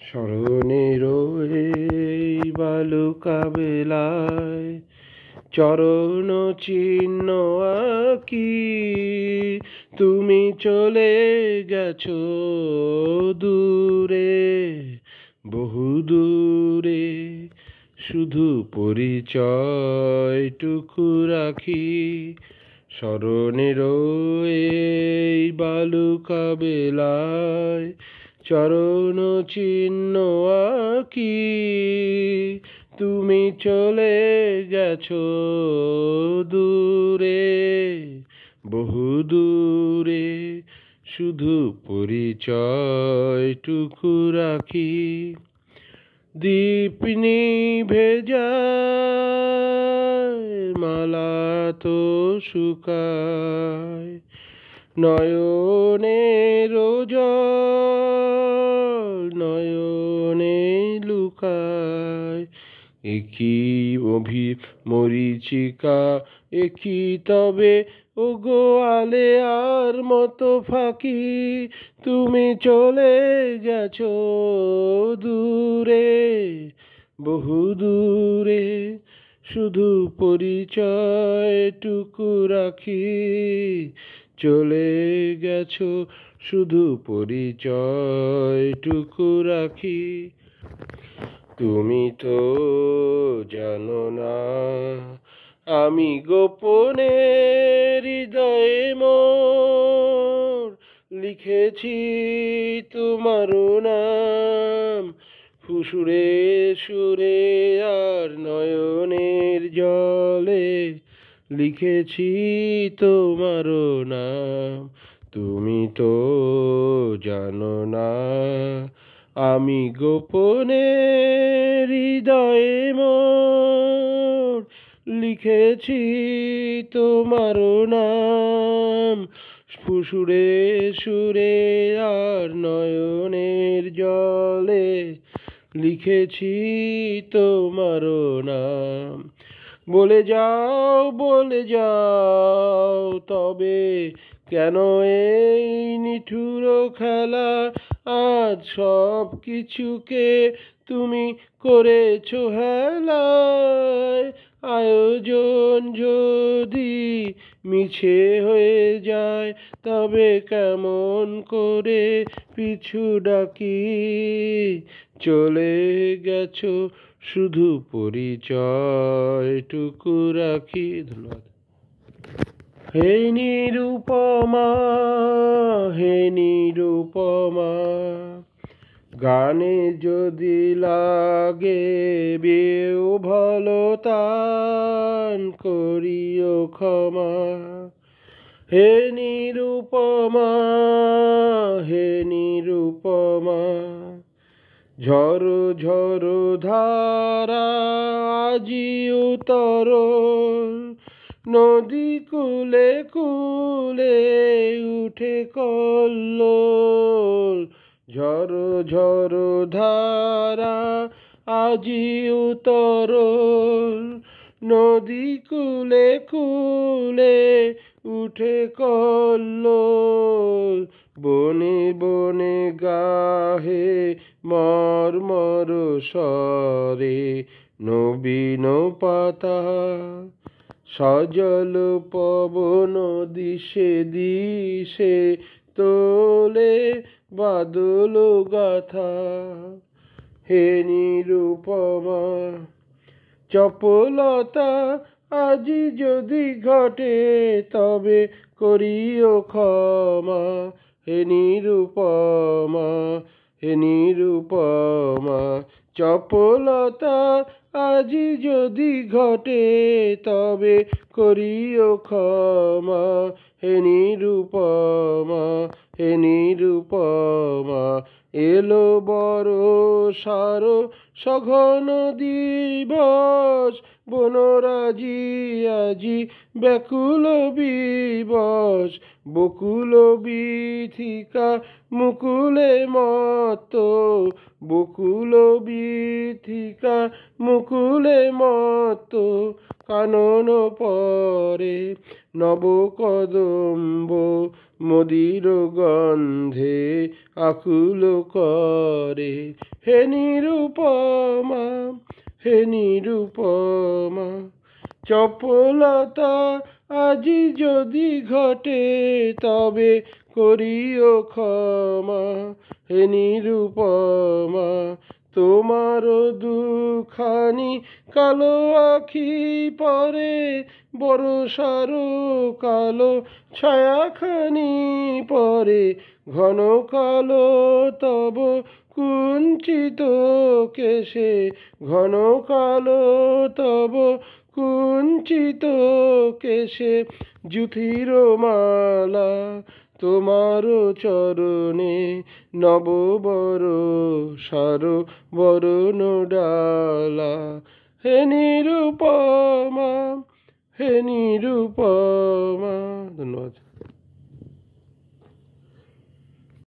স্মরণের এই বালুকা বেলায় চরণ চিহ্ন আঁকি, তুমি চলে গেছো দূরে, বহু দূরে। শুধু পরিচয়টুকু রাখি, স্মরণের এই বালুকা বেলায় চরণ চিহ্ন আঁকি, তুমি চলে গেছো দূরে, বহু দূরে। শুধু পরিচয়টুকু রাখি। দীপ নিভে যায়, মালা তো শুকায়, নয়নের জল নয়নে লুকায়। একই মরিচিকা, একই তবে ওগো আলেয়ার মতো ফাঁকি, তুমি চলে গেছো দূরে, বহু দূরে। শুধু পরিচয়টুকু রাখি, চলে গেছো শুধু পরিচয়টুকু রাখি। তুমি তো জানো না, আমি গোপনে হৃদয়ে মোর লিখেছি তোমার নাম, ফুসুরে সুরে আর নয়নের জলে লিখেছি তোমার নাম। তুমি তো জানো না, আমি গোপনে হৃদয়ে মোর লিখেছি তোমার নাম, ফুসুরে সুরে আর নয়নের জলে লিখেছি তোমার নাম। বলে যাও তবে কেন এই নিঠুর খেলা, আজ সব কিছুকে তুমি করেছো হেলায়। আয়োজন যদি মিছে হয়ে যায়, তবে কেমন করে পিছু ডাকি, চলে গেছো শুধু পরিচয়টুকু রাখি। ধন্যবাদ। হে নিরুপমা, হে নিরুপমা, গানে যদি লাগে বেও ভালো তান করিও ক্ষমা। হে নিরুপমা, হে নিরুপমা, ঝড়ো ঝড়ো ধারা আজিও তরল, নদী কূলে কূলে উঠে কল্লোল। ঝড়ো ঝড়ো ধারা আজিও তরল, নদী কূলে কূলে উঠে কল্লোল। বনে বনে গাহে মর্মর স্বরে নবীন পাতা, সজল পবন দিশে দিশে তোলে বাদল গাথা। হে নিরুপমা, চপলতা আজি যদি ঘটে তবে করিও ক্ষমা। হে নিরুপমা, হে নিরুপমা, চপলতা আজি যদি ঘটে তবে করিও ক্ষমা। হে নিরুপমা, হে নিরুপমা, এলো বর্ষার সঘন দিবস, বনরাজি আজি ব্যাকুল বিবশ। বকুল বীথিকা মুকুলে মত্ত, বকুল বীথিকা মুকুলে মত্ত। কানন পরে নবকদম্ব মদির গন্ধে আকুল করে। হে নিরুপমা, হে নিরুপমা। চপলতা আজি যদি ঘটে তবে করিও ক্ষমা, হে নিরুপমা। তোমার দুখানি কালো আখি পরে বরষার কালো ছায়াখানি পরে, ঘন কালো তব কুঞ্চিত কেশে, ঘন কালো তব কুঞ্চিত কেশে, যুথির মালা তোমার চরণে, নববর্ষার বরণ ডালা, হে নিরুপমা, হে নিরুপমা। ধন্যবাদ।